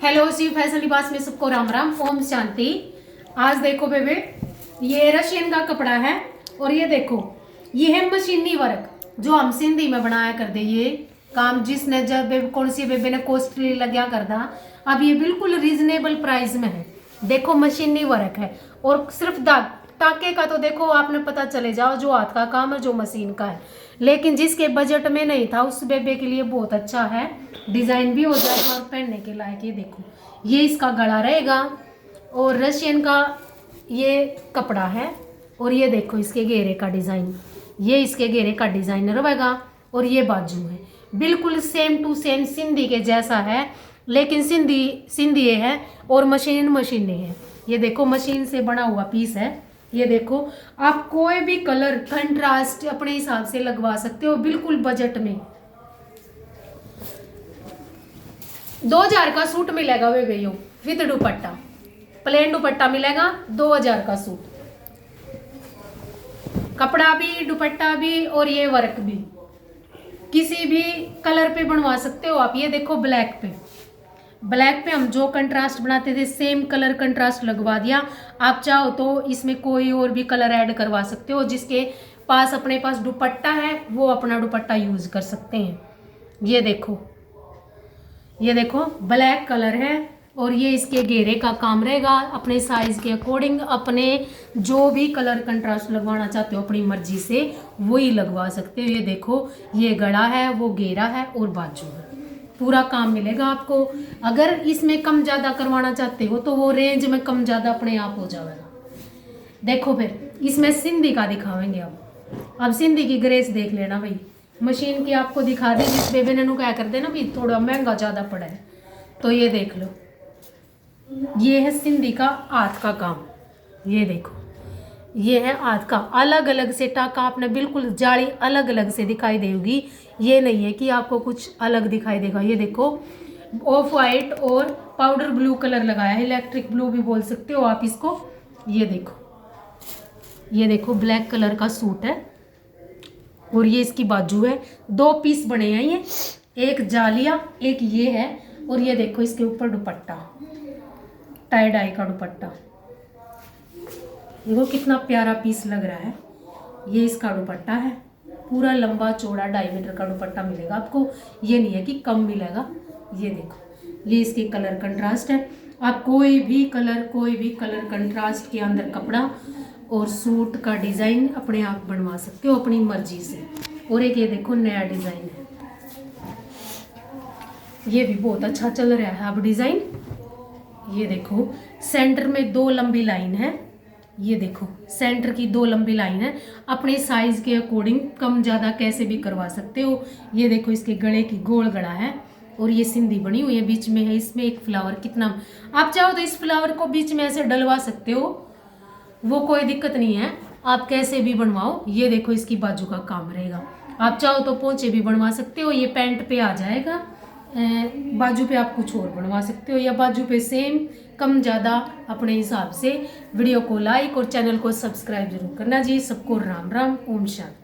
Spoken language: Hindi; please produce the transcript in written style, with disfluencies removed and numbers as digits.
हेलो सी फैशन लिबास में सबको राम राम, ओम शांति। आज देखो बेबे, ये रशियन का कपड़ा है और ये देखो, ये है मशीनी वर्क जो हम सिंधी में बनाया कर दे। ये काम जिसने जब कौन सी बेबे ने कॉस्टली लगा कर दा, अब ये बिल्कुल रीजनेबल प्राइस में है। देखो मशीनी वर्क है और सिर्फ टाके का तो देखो आपने पता चले जाओ जो हाथ का काम है जो मशीन का है, लेकिन जिसके बजट में नहीं था उस बेबे के लिए बहुत अच्छा है। डिजाइन भी हो जाएगा और पहनने के लायक। ये देखो, ये इसका गला रहेगा और रशियन का ये कपड़ा है और ये देखो इसके घेरे का डिजाइन, ये इसके घेरे का डिजाइन रहेगा और ये बाजू है बिल्कुल सेम टू सेम सिंधी के जैसा है, लेकिन सिंधी ये है और मशीन नहीं है। ये देखो मशीन से बना हुआ पीस है। ये देखो आप कोई भी कलर कंट्रास्ट अपने हिसाब से लगवा सकते हो बिल्कुल बजट में। 2000 का सूट मिलेगा वे भैया विद दुपट्टा, प्लेन दुपट्टा मिलेगा 2000 का सूट, कपड़ा भी दुपट्टा भी और ये वर्क भी किसी भी कलर पे बनवा सकते हो आप। ये देखो ब्लैक पे हम जो कंट्रास्ट बनाते थे सेम कलर कंट्रास्ट लगवा दिया। आप चाहो तो इसमें कोई और भी कलर ऐड करवा सकते हो, जिसके पास अपने पास दुपट्टा है वो अपना दुपट्टा यूज कर सकते हैं। ये देखो ब्लैक कलर है और ये इसके घेरे का काम रहेगा। अपने साइज के अकॉर्डिंग अपने जो भी कलर कंट्रास्ट लगवाना चाहते हो अपनी मर्जी से वही लगवा सकते हो। ये देखो ये गला है, वो घेरा है और बाजू है, पूरा काम मिलेगा आपको। अगर इसमें कम ज़्यादा करवाना चाहते हो तो वो रेंज में कम ज़्यादा अपने आप हो जाएगा। देखो फिर इसमें सिंधी का दिखावेंगे। अब सिंधी की ग्रेस देख लेना भाई, मशीन की आपको दिखा दी। जिस बेबे ने क्या कर देना भाई थोड़ा महंगा ज़्यादा पड़ा है तो ये देख लो, ये है सिंधी का हाथ का काम। ये देखो ये है हाथ का, अलग अलग से टाका आपने बिल्कुल जाली अलग अलग से दिखाई देगी। ये नहीं है कि आपको कुछ अलग दिखाई देगा। ये देखो ऑफ वाइट और पाउडर ब्लू कलर लगाया है, इलेक्ट्रिक ब्लू भी बोल सकते हो आप इसको। ये देखो ब्लैक कलर का सूट है और ये इसकी बाजू है। 2 पीस बने हैं ये, एक जालिया एक ये है और ये देखो इसके ऊपर दुपट्टा, टाई डाई का दुपट्टा। देखो कितना प्यारा पीस लग रहा है। ये इसका दुपट्टा है, पूरा लंबा चौड़ा 2.5 मीटर का दुपट्टा मिलेगा आपको। ये नहीं है कि कम मिलेगा। ये देखो ये इसके कलर कंट्रास्ट है। आप कोई भी कलर कंट्रास्ट के अंदर कपड़ा और सूट का डिज़ाइन अपने आप बनवा सकते हो अपनी मर्जी से। और एक ये देखो नया डिज़ाइन है, ये भी बहुत अच्छा चल रहा है अब डिज़ाइन। ये देखो सेंटर में 2 लंबी लाइन है। ये देखो सेंटर की 2 लंबी लाइन है, अपने साइज के अकॉर्डिंग कम ज़्यादा कैसे भी करवा सकते हो। ये देखो इसके गले की गोल गला है और ये सिंधी बनी हुई है, बीच में है इसमें एक फ्लावर। कितना आप चाहो तो इस फ्लावर को बीच में ऐसे डलवा सकते हो, वो कोई दिक्कत नहीं है, आप कैसे भी बनवाओ। ये देखो इसकी बाजू का काम रहेगा। आप चाहो तो पोंचे भी बनवा सकते हो, ये पैंट पे आ जाएगा। बाजू पे आप कुछ और बनवा सकते हो या बाजू पे सेम कम ज़्यादा अपने हिसाब से। वीडियो को लाइक और चैनल को सब्सक्राइब जरूर करना जी। सबको राम राम, ओम शांति।